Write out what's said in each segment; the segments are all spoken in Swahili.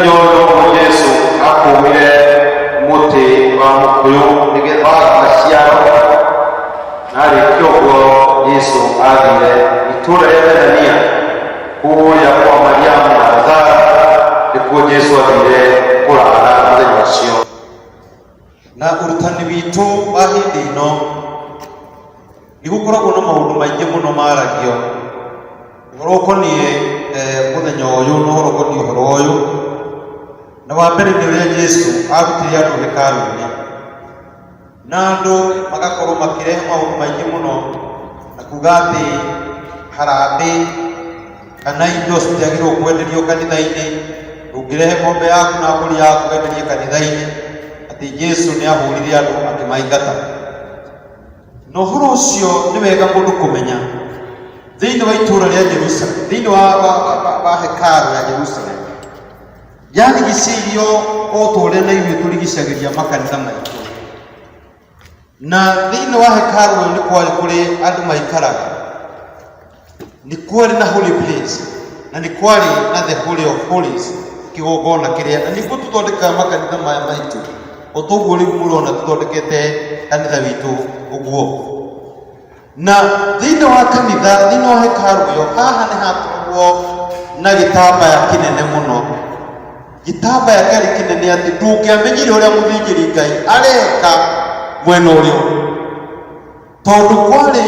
Muico Jesu akumire muti wa mukuyu nige ba masiaro ĩno igũkoragwo na maũndũ maingĩ mũno maragio ũhoro ũkoniĩ mũthenya ũyũ na ũhoro ũkoniĩ ũhoro ũyũ. Na wa mbere nĩ ũrĩa Jesu arutire andũ hekarũ-inĩ na andũ magakorwo makĩrehe maũndũ maingĩ mũno na kuga atĩ harambĩ kana indo citiagĩrĩirwo kwenderio kanitha-inĩ. Ndũngĩrehe ng'ombe yaku na mbũri yaku wenderie kanitha-inĩ, atĩ Jesu nĩ ahũrire andũ akĩmaingata. Na ũhoro ũcio nĩ wega mũndũ kũmenya thĩinĩ wa itũũra rĩa Jerusalem, thĩinĩ wa hekarũ ya Jerusalem yarigicĩirio o ta ũrĩa na ithuĩ tũrigicagĩria makanitha maitũ. Na thĩinĩ wa hekarũ ĩyo nĩ kwarĩ kũrĩ andũ maikaraga, nĩ kwarĩ na holy place na nĩ kwarĩ na the holy of holies, kĩgongona kĩrĩa na nĩguo tũthondekaga makanitha maya maitũ o toguo rĩu mũrona tũthondekete kanitha witũ ũguo. Na thĩinĩ wa kanitha, thĩinĩ wa hekarũ ĩyo, haha nĩ hakoragwo na gĩtambaya kĩnene mũno. Gĩtambaya kĩarĩ kĩnene atĩ ndũngĩamenyire ũrĩa mũthĩnjĩri Ngai areka mwena ũrĩa, tondũ kwarĩ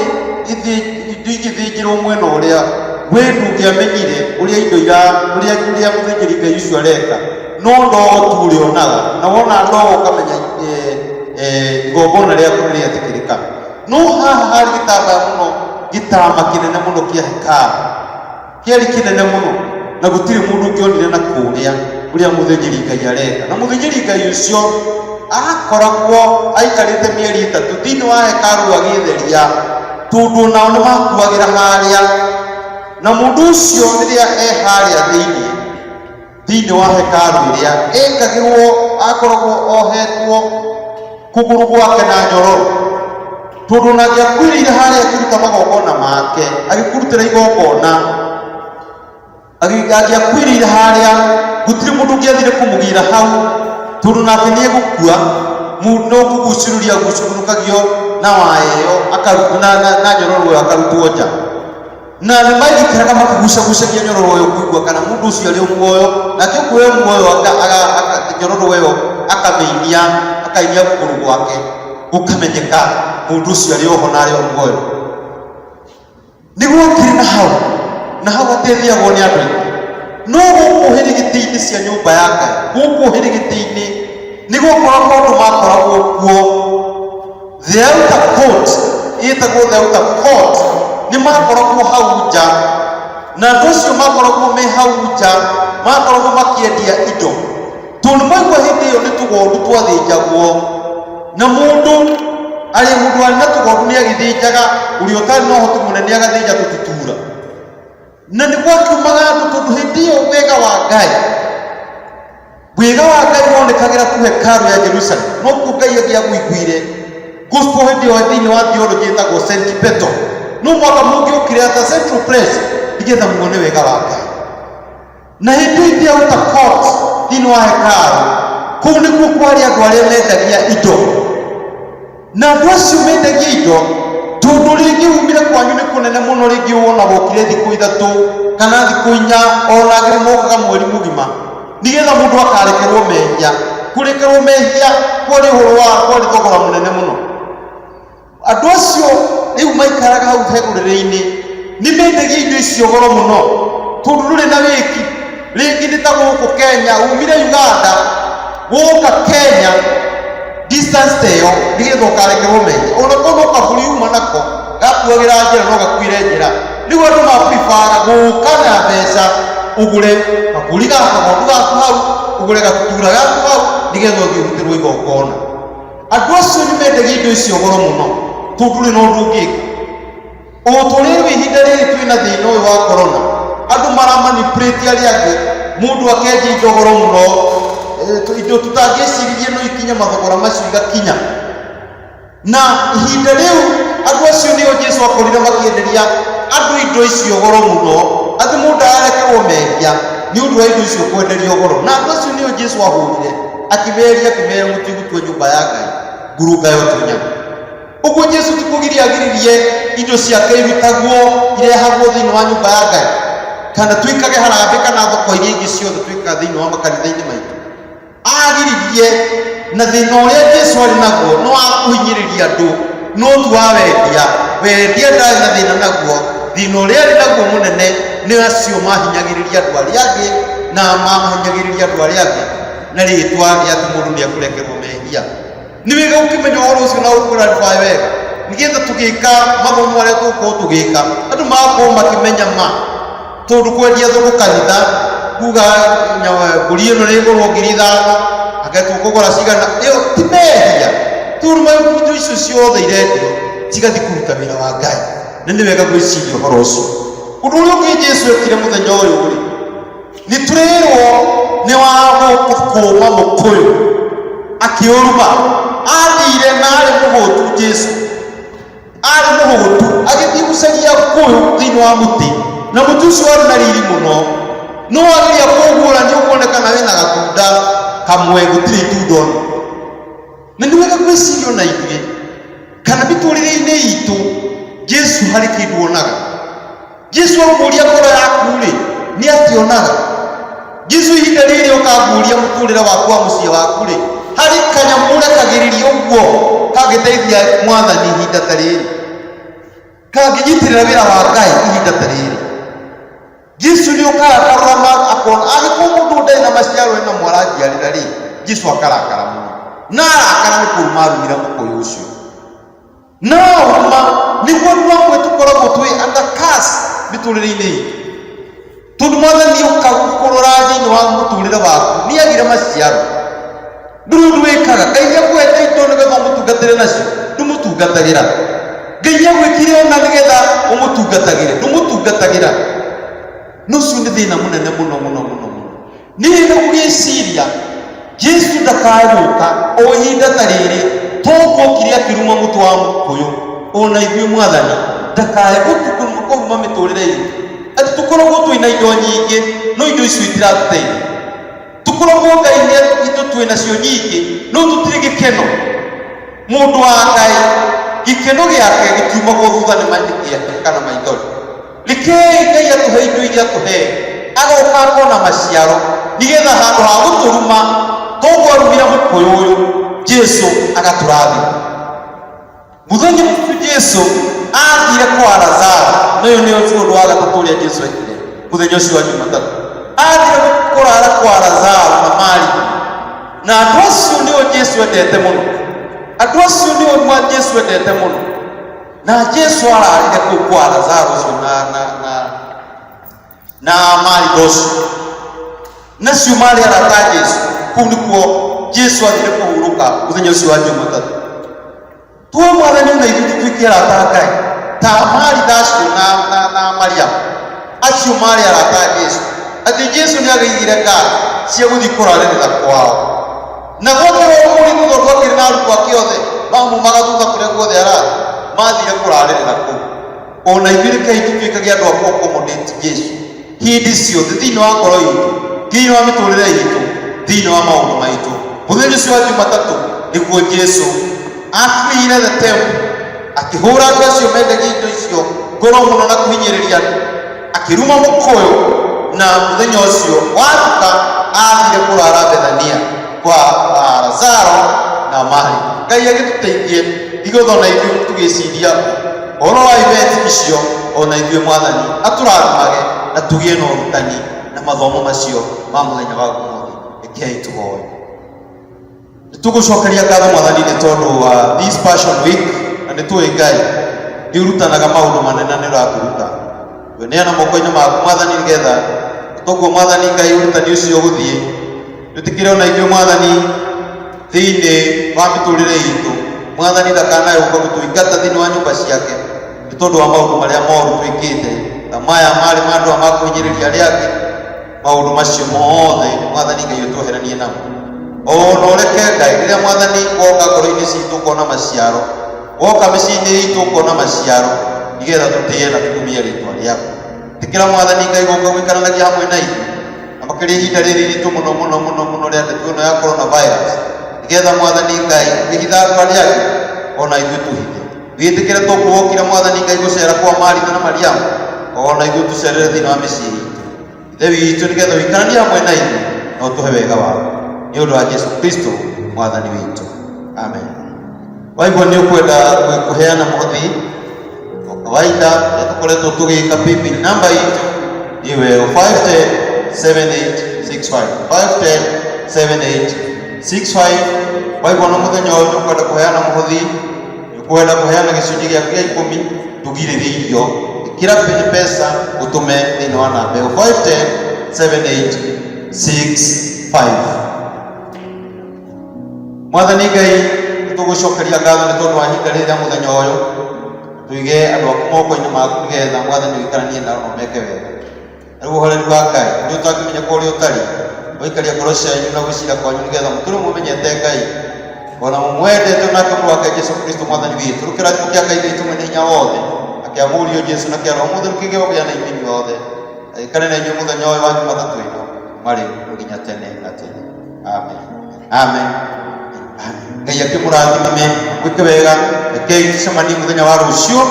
indo igĩthĩnjĩrwo mwena ũrĩa, we ndũngĩamenyire ũrĩa indo ũrĩa mũthĩnjĩri Ngai ũcio areka, no ndogo tu ũrĩonaga, na wona ndogo ũkamenya igongona rĩaku nĩ rĩetĩkĩrĩka. No haha harĩ gĩtambaya mũno, gĩtama kĩnene mũno kĩa hekarũ, kĩarĩ kĩnene mũno na gũtirĩ mũndũ ũngĩonire na kũrĩa ũrĩa mũthĩnjĩri Ngai areka. Na mũthĩnjĩri Ngai ũcio akoragwo aikarĩte mĩeri ĩtatũ thĩinĩ wa hekarũ agĩtheria, tondũ nao nĩ makuagĩra harĩa. Na mũndũ ũcio rĩrĩa harĩa thĩinĩ wa hekarũ ĩrĩa ekagĩrwo, akoragwo ohetwo kũgũrũ gwake na nyororo, tondũ nangĩakuĩrĩire harĩa akĩruta magongona make, agĩkũrutĩra igongona, angĩakuĩrĩire harĩa gũtirĩ mũndũ ũngĩathire kũmũgĩra hau, tondũ nake nĩ egũkua. Mũndũ no kũgucĩrĩria gucũrũkagio na waya ĩyo na nyororo ĩyo akarutwo nja, na nĩ maigikaraga makĩgucagucagia nyororo ĩyo kũigua kana mũndũ ũcio arĩ muoyo, nake kuoya muoyo nyororo ĩyo akamĩinia, akainia kũgũrũ gwake gũkamenyeka mũndũ ũcio arĩ oho na arĩ o muoyo. Nĩguo akĩrĩ na hau ateithiagwo nĩ andũ aingĩ. No gũkũ hĩrĩgĩtĩ-inĩ cia nyũmba ya Ngai, gũkũ hĩrĩgĩtĩ-inĩ nĩ gũkoragwo andũ makoragwo kuo. The outer court ĩtagwo the outer court, nĩ makoragwo hau nja, na andũ acio makoragwo me hau nja makoragwo makĩendia indo, tondũ maigua hĩndĩ ĩyo nĩ tũgondu twathĩnjagwo, na mũndũ arĩ na tũgondu nĩ agĩthĩnjaga, ũrĩa ũtarĩ na ũhoti mũnene agathĩnja tũtutura. Na nĩ gwakiumaga andũ, tondũ hĩndĩ ĩyo wega wa Ngai wonekagĩra tu hekarũ ya Jerusalem, no kuo Ngai angĩagũiguire. Gospel hĩndĩ ĩyo thĩinĩ wa theology ĩtagwo sentimental, no mwaka mũngĩũkire ata central place nĩgetha muone wega wa Ngai. Na hĩndĩ ĩyo ya outer court thĩinĩ wa hekarũ, kũu nĩkuo kwarĩ andũ arĩa mendagia indo, na andũ acio mendagia indo, tondũ rĩngĩ umire kwanyu nĩ kũnene mũno, rĩngĩ wona gũkire thikũ ithatũ kana thikũ inya, ona angĩ mokaga mweri mũgima, nĩgetha mũndũ akarekerwo mehia. Kũrekerwo mehia kwarĩ thogora mũnene mũno. Andũ acio rĩu maikaraga hau rũrĩrĩ-inĩ nĩ mendagia indo icio goro mũno, tondũ ndũrĩ na wĩki. Rĩngĩ nĩ ta gũkũ Kenya, umire Uganda gũka Kenya distance ta ĩyo nĩgetha ũkarekerwo mehia. Ona korwo no kaburi uma nako gakuagĩra njĩra no gakuire njĩra, nĩguo andũ maprefaga gũka na mbeca ũgũre kaburi gaka, kagondu gaku hau, ũgũre gatutura gaku hau, nĩgetha ũthiĩ ũrutĩrwo igongona. Andũ acio nĩ mendagia indo icio goro mũno, tondũ ndũrĩ na ũndũ ũngĩka. O tũrĩrĩ ihinda rĩrĩ twĩna thĩna ũyũ wa corona, andũ maramanipulate arĩa angĩ, mũndũ akendia indo goro mũno, indo tũtangĩciririe no ikinye mathogora macio igakinya. Na ihinda rĩu andũ acio nĩo Jesu akorire makĩenderia andũ indo icio goro mũno, atĩ mũndũ arekerwo mehia nĩ ũndũ wa indo icio kwenderio goro. Na andũ acio nĩo Jesu ahũrire, akĩmera mũtigũtua nyũmba ya Ngai ngurunga yo tũnyamũ. Ũguo Jesu ti kũgiria agiririe indo ciake irutagwo irehagwo thĩinĩ wa nyũmba ya Ngai, kana twĩkage harambĩ kana thoko iria ingĩ ciothe twĩkaga thĩinĩ wa makanitha-inĩ maitũ. Agiririe na thĩna ũrĩa Jesu arĩ naguo nĩ wa kũhinyĩrĩria andũ no twawendia wendia ndari na thina naguo thina uria ari naguo munene ni acio mahinyagiriria andu aria angi na mahinyagiriria andu aria angi na ritwa ria ati mundu ni akurekerwo mehia. Ni wega ukimenya uhoro ucio na ukurarify wega nigetha tugika mathomo aria tukorwo tugika andu makorwo makimenya ma tondu kwendia thuku kanitha kuga mburi ĩno nĩ ĩgũrwo 5,000 agetwo kũgũra cigana ĩyo ti mehia turuma indo icio ciothe irendio cigathiĩ kũruta wĩra wa Ngai na nĩ wega gwĩciria ũhoro ũcio. Ũndũ ũrĩa ũngĩ Jesu ekire mũthenya ũyũ rĩ nĩ tũrerwo nĩ wa gũkũũma mũkũyũ akĩũruma athire na arĩ mũhũtu. Jesu arĩ mũhũtu agĩthiĩ gũcaria ngũyũ thĩinĩ wa mũtĩ na mũtĩ ũcio warĩ na riri mũno no ageria kũguũra nĩ ũkuonekana wĩna gatunda kamwe gũtirĩ itunda ono. Na nĩ wega gwĩciria ona ithuĩ kana mĩtũrĩre-inĩ itũ Jesu harĩ kĩndũ onaga. Jesu akũũria ngoro yaku rĩ nĩ ationaga. Jesu ihinda rĩrĩ ũkaguũria mũtũrĩre waku wa mũciĩ waku rĩ harĩ kanyamũ ũrekagĩrĩria ũguo kangĩteithia Mwathani ihinda ta rĩrĩ kangĩnyitĩrĩra wĩra wa Ngai ihinda ta rĩrĩ. Jesu nĩ ũkaga karũgama akona angĩkorwo mũndũ ndarĩ na maciaro ĩno mwaranjiarĩra rĩ Jesu akarakara mũno na arakara nĩ kũruma arumire mũkũyũ ũcio no ma nĩguo andũ amwe tũkoragwo twĩ under curse mĩtũrĩre-inĩ itũ tondũ Mwathani ũkagũkũrũra thĩinĩ wa mũtũrĩre waku nĩ agire maciaro ndũrũ wĩkaga Ngai nĩakwete indo nĩgetha ũmũtungatĩre nacio ndũmũtungatagĩra. Ngai nĩagwĩkire ona nĩgetha ũmũtungatagĩre ndũmũtungatagĩra. No ũcio nĩ thĩna mũnene mũno mũno mũno mũno. Nĩ wega gwĩciria Jesu ndakagũka o ihinda ta rĩrĩ tũgũkire akĩruma mũtwe wa mũkũyũ ona ithuĩ Mwathani ndakae gũkũruma mĩtũrĩre-inĩ atĩ tũkoragwo twĩna indo nyingĩ no indo icio itiratũteithia. Tũkoragwo Ngai itũ twĩnacio nyingĩ no tũtirĩ gĩkeno. Mũndũ wa Ngai gĩkeno gĩake gĩtiumagwo thutha nĩ mahitia kana maithori. Rekei Ngai atũhe indo iria atũhe agoka akona maciaro nigetha handũ ha gũtũruma tũgwarumira mũkũyũ ũyũ Jesu agatũrathima. Mũthenya ũcio Jesu athire kwa Lazaro na ũyũ nĩyo ũndũ wa gatatũ ũrĩa Jesu ekire mũthenya ũcio wa Jumatatũ. Athire kũrara kwa Lazaro na Mariamu na andũ acio nĩo Jesu endete mũno. Andũ acio nĩo Jesu endete mũno na Jesu ararire kũu kwa Lazaro ũcio na Mariamu ũcio nacio marĩ arata Jesu. Kũu nĩkuo Jesu athire kũhurũka mũthenya ũcio wa Jumatatũ. Tuo Mwathani na ithuĩ tũtuĩke arata Ngai ta Maritha acio na Mariamu acio marĩ arata Jesu atĩ Jesu nĩagĩithire ngari cia gũthiĩ kũrarĩrĩra kwao na gwothe mũrĩmo tondũ akĩrĩ na arutwo ake othe mamumaga thutha kũrĩa guothe arathi mathire kũrarĩrĩra kũu. Ona ithuĩ rekei tũtuĩkage andũ a kũ-accommodate Jesu hĩndĩ ciothe thĩinĩ wa ngoro itũ thĩinĩ wa mĩtũrĩre itũ thĩinĩ wa maũndũ maitũ. Mũthenya ũcio wa Jumatatũ nĩguo Jesu akwĩire the temple akĩhũra andũ acio mendagia indo icio ngoro mũno na kũhinyĩrĩria andũ akĩruma mũkũyũ na mũthenya ũcio watuka athire kũrara Bethania kwa Lazaro na Mariamu. Ngai agĩtũteithie igũtho na ithuĩ tũgĩciria ũhoro wa event icio ona ithuĩ Mwathani atũrathimage na tũgĩe na ũrutani na mathomo macio ma mũthenya wa ũmũthĩ. Rekei tũhoe. Nĩtũgũcokeria ngatho Mwathani nĩ tondũ wa this Passion Week na nĩtũĩ Ngai nĩũrutanaga maũndũ manene na nĩũratũruta weneana moko-inĩ maku Mwathani nĩgetha toguo Mwathani Ngai ũrutani ũcio gũthiĩ twĩtĩkĩre ona ithuĩ Mwathani thĩinĩ wa mĩtũrĩre itũ Mwathani ndakanae gũka gũtũingata thĩinĩ wa nyũmba ciake nĩ tondũ wa maũndũ marĩa moru twĩkĩte ta maya marĩ mandũ a makũhinyĩrĩria arĩa angĩ. Maũndũ macio mothe Mwathani Ngai ũtweheranie namo ona ũreke Ngai rĩrĩa Mwathani woka ngoro-inĩ citũ ũkona maciaro woka mĩciĩ-inĩ itũ ũkona maciaro nigetha tũtĩe na tũkumie rĩtwa rĩaku. Tĩkĩra Mwathani Ngai gũka gũikaranagia hamwe na ithuĩ na makĩria ihinda rĩrĩ ritũ mũno mũno mũno mũno rĩa ndeto ĩno ya coronavirus nigetha Mwathani Ngai ũkĩhitha andũ arĩa angĩ ona ithuĩ tũhithe. Wĩtĩkĩre tũkũhokire Mwathani Ngai gũcera kwa Maritha na Mariamu ona ithuĩ tũcerere thĩinĩ wa mĩciĩ itũ. Ithe witũ nĩgetha ũikaranie hamwe na ithuĩ na ũtũhe wega waku nĩ ũndũ wa Jesu Kristo Mwathani witũ. Amen. Waibo ni ukwenda kuheana muthi kwa kawaida tukoletwo tugika paybill number yetu iwe 5107865 5107865. Waibo no muthenya uyu ukwenda kuheana muthi ukwenda kuheana gicunji gia 10 tugiriririo kila pesa utume thini wa namba 5107865. Mwathani Ngai tugucokeria ngatho ni tondu wa hinda riria muthenya uyu tuige andu aku moko-ini maku nigetha Mwathani wikaranie nao na meke wega. Riu uhoreri wa Ngai ni utangimenya ko uri utari waikaria ngoro cianyu na gwicira kwanyu nigetha muturi mumenyete Ngai ona mumwendete nake Mũrũ wake Jesu Kristo Mwathani witu. Riu kirathimo kia Ngai witu mwene hinya wothe akiamũrio Jesu na kiaro muthe kigeo gia na imini yothe ikare na inyuĩ muthenya uyu wa Jumatatu ino mari nginya tene na tene. Amen. Amen. Ngai akimurathime gwike wega rekei tucemanie muthenya wa rucio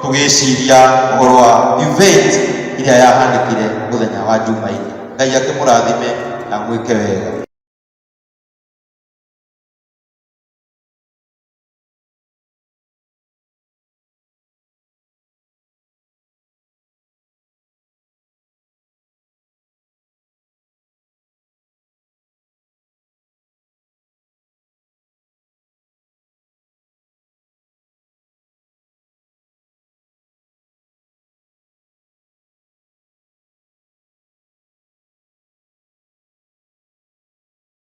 tugiciria uhoro wa event iria yahanĩkire muthenya wa Jumaine. Ngai akimurathime na gwike wega.